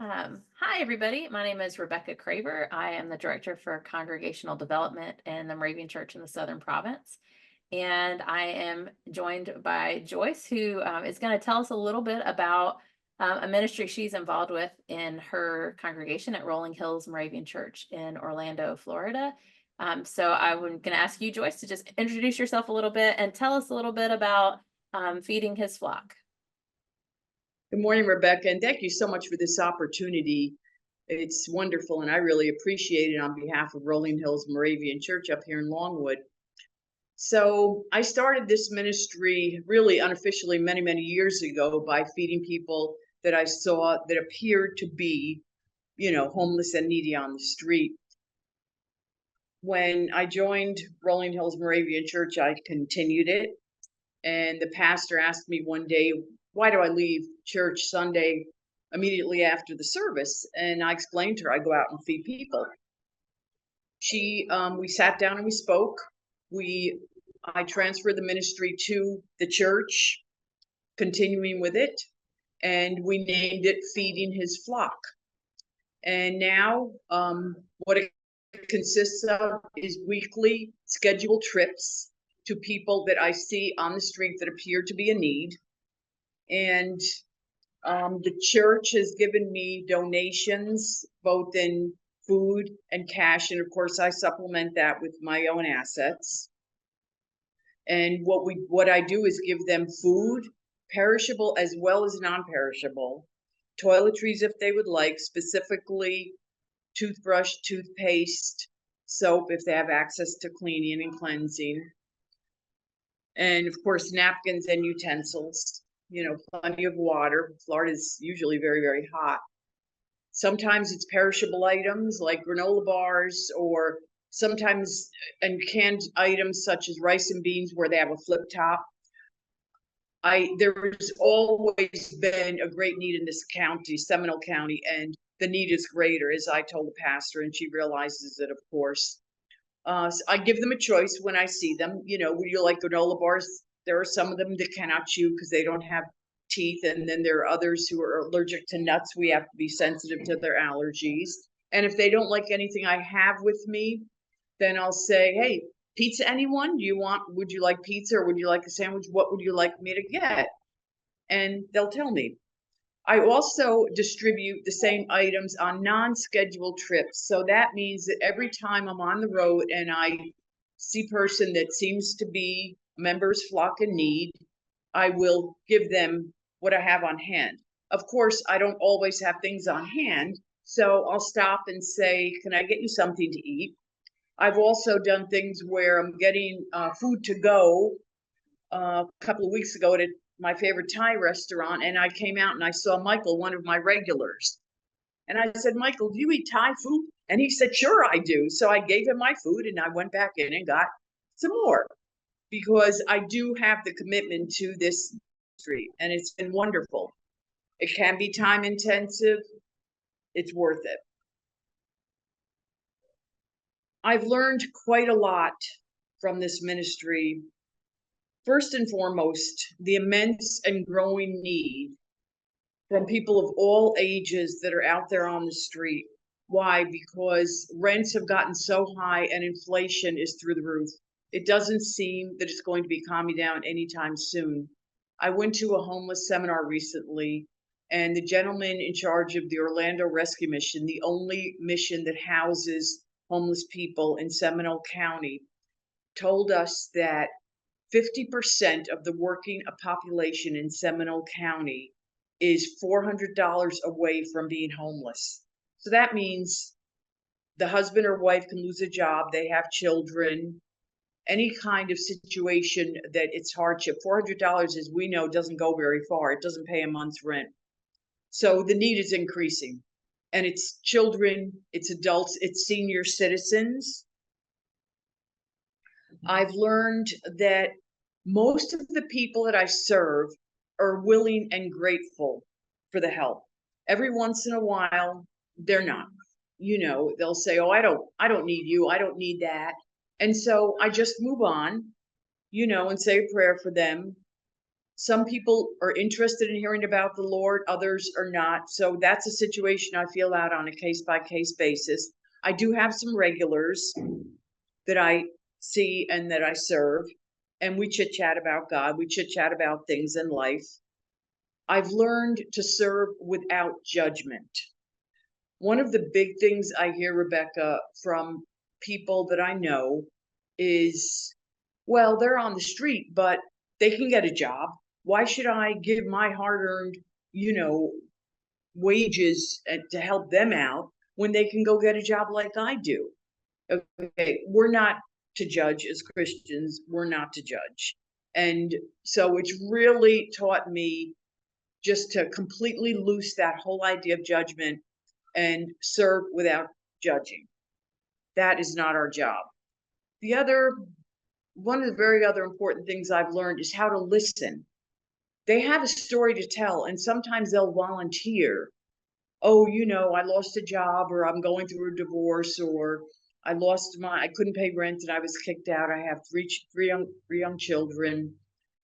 Hi, everybody. My name is Rebecca Craver. I am the Director for Congregational Development in the Moravian Church in the Southern Province. And I am joined by Joyce, who is going to tell us a little bit about a ministry she's involved with in her congregation at Rolling Hills Moravian Church in Orlando, Florida. So I'm going to ask you, Joyce, to just introduce yourself a little bit and tell us a little bit about feeding his flock. Good morning, Rebecca, and thank you so much for this opportunity. It's wonderful, and I really appreciate it on behalf of Rolling Hills Moravian Church up here in Longwood. So I started this ministry really unofficially many, many years ago by feeding people that I saw that appeared to be, homeless and needy on the street. When I joined Rolling Hills Moravian Church, I continued it. And the pastor asked me one day, why do I leave church Sunday immediately after the service? And I explained to her, I go out and feed people. We sat down and we spoke. I transferred the ministry to the church, continuing with it, and we named it Feeding His Flock. And now, what it consists of is weekly scheduled trips to people that I see on the street that appear to be in need. And the church has given me donations, both in food and cash. And of course, I supplement that with my own assets. And what I do is give them food, perishable as well as non-perishable, toiletries if they would like, specifically toothbrush, toothpaste, soap if they have access to cleaning and cleansing, and of course napkins and utensils, plenty of water. Florida is usually very, very hot. Sometimes it's perishable items like granola bars, or sometimes and canned items such as rice and beans where they have a flip top. There's always been a great need in this county, Seminole County, and the need is greater, as I told the pastor, and she realizes it, of course. So I give them a choice when I see them. Would you like granola bars? There are some of them that cannot chew because they don't have teeth. And then there are others who are allergic to nuts. We have to be sensitive to their allergies. And if they don't like anything I have with me, then I'll say, hey, pizza, anyone? Would you like pizza, or would you like a sandwich? What would you like me to get? And they'll tell me. I also distribute the same items on non-scheduled trips. So that means that every time I'm on the road and I see a person that seems to be members flock in need, I will give them what I have on hand. Of course, I don't always have things on hand, so I'll stop and say, can I get you something to eat? I've also done things where I'm getting food to go. A couple of weeks ago at my favorite Thai restaurant, and I came out and I saw Michael, one of my regulars. And I said, Michael, do you eat Thai food? And he said, sure, I do. So I gave him my food and I went back in and got some more, because I do have the commitment to this street, and it's been wonderful. It can be time intensive. It's worth it. I've learned quite a lot from this ministry. First and foremost, the immense and growing need from people of all ages that are out there on the street. Why? Because rents have gotten so high and inflation is through the roof. It doesn't seem that it's going to be calming down anytime soon. I went to a homeless seminar recently, and the gentleman in charge of the Orlando Rescue Mission, the only mission that houses homeless people in Seminole County, told us that 50% of the working population in Seminole County is $400 away from being homeless. So that means the husband or wife can lose a job, they have children, any kind of situation that it's hardship. $400, as we know, doesn't go very far. It doesn't pay a month's rent. So the need is increasing. And it's children, it's adults, it's senior citizens. I've learned that most of the people that I serve are willing and grateful for the help. Every once in a while, they're not. They'll say, "Oh, I don't need you. I don't need that." And so I just move on, and say a prayer for them. some people are interested in hearing about the Lord, others are not. So that's a situation I feel out on a case by case basis. I do have some regulars that I see and that I serve, and we chit chat about God. We chit chat about things in life. I've learned to serve without judgment. One of the big things I hear, Rebecca, from people that I know is, well, they're on the street, but they can get a job. Why should I give my hard-earned, you know, wages to help them out when they can go get a job like I do? Okay, we're not to judge as Christians, we're not to judge. And so it's really taught me just to completely loose that whole idea of judgment and serve without judging. That is not our job. The other, one of the very other important things I've learned is how to listen. They have a story to tell, and sometimes they'll volunteer. Oh, I lost a job, or I'm going through a divorce, or I couldn't pay rent and I was kicked out. I have three young children.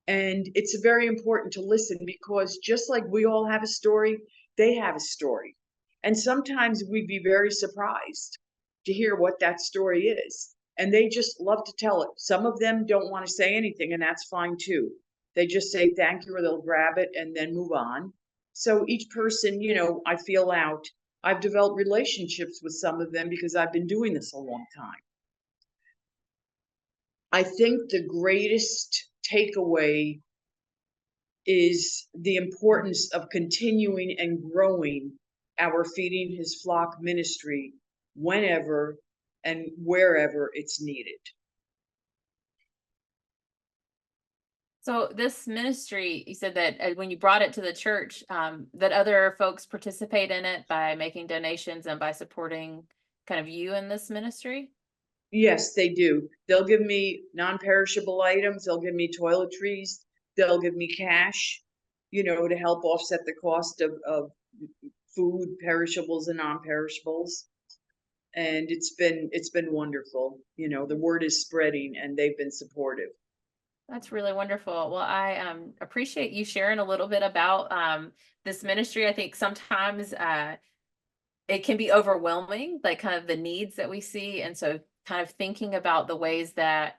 And it's very important to listen because just like we all have a story, they have a story. And sometimes we'd be very surprised to hear what that story is. And they just love to tell it. Some of them don't want to say anything, and that's fine too. They just say thank you or they'll grab it and then move on. So each person, I feel out. I've developed relationships with some of them because I've been doing this a long time. I think the greatest takeaway is the importance of continuing and growing our Feeding His Flock ministry whenever and wherever it's needed. So this ministry, you said that when you brought it to the church, that other folks participate in it by making donations and by supporting kind of you in this ministry? Yes, they do. They'll give me non-perishable items, they'll give me toiletries, they'll give me cash, to help offset the cost of food, perishables and non-perishables. And it's been wonderful. The word is spreading and they've been supportive. That's really wonderful. Well, I appreciate you sharing a little bit about this ministry. I think sometimes it can be overwhelming, like kind of the needs that we see, and so kind of thinking about the ways that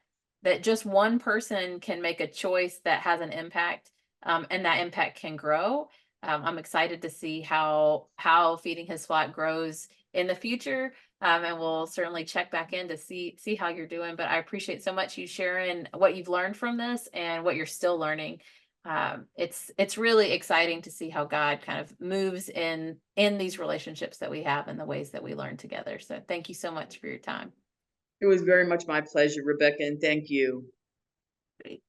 just one person can make a choice that has an impact, and that impact can grow. I'm excited to see how Feeding His Flock grows in the future, and we'll certainly check back in to see how you're doing. But I appreciate so much you sharing what you've learned from this and what you're still learning. It's really exciting to see how God kind of moves in these relationships that we have and the ways that we learn together. So thank you so much for your time. It was very much my pleasure, Rebecca, and thank you. Great.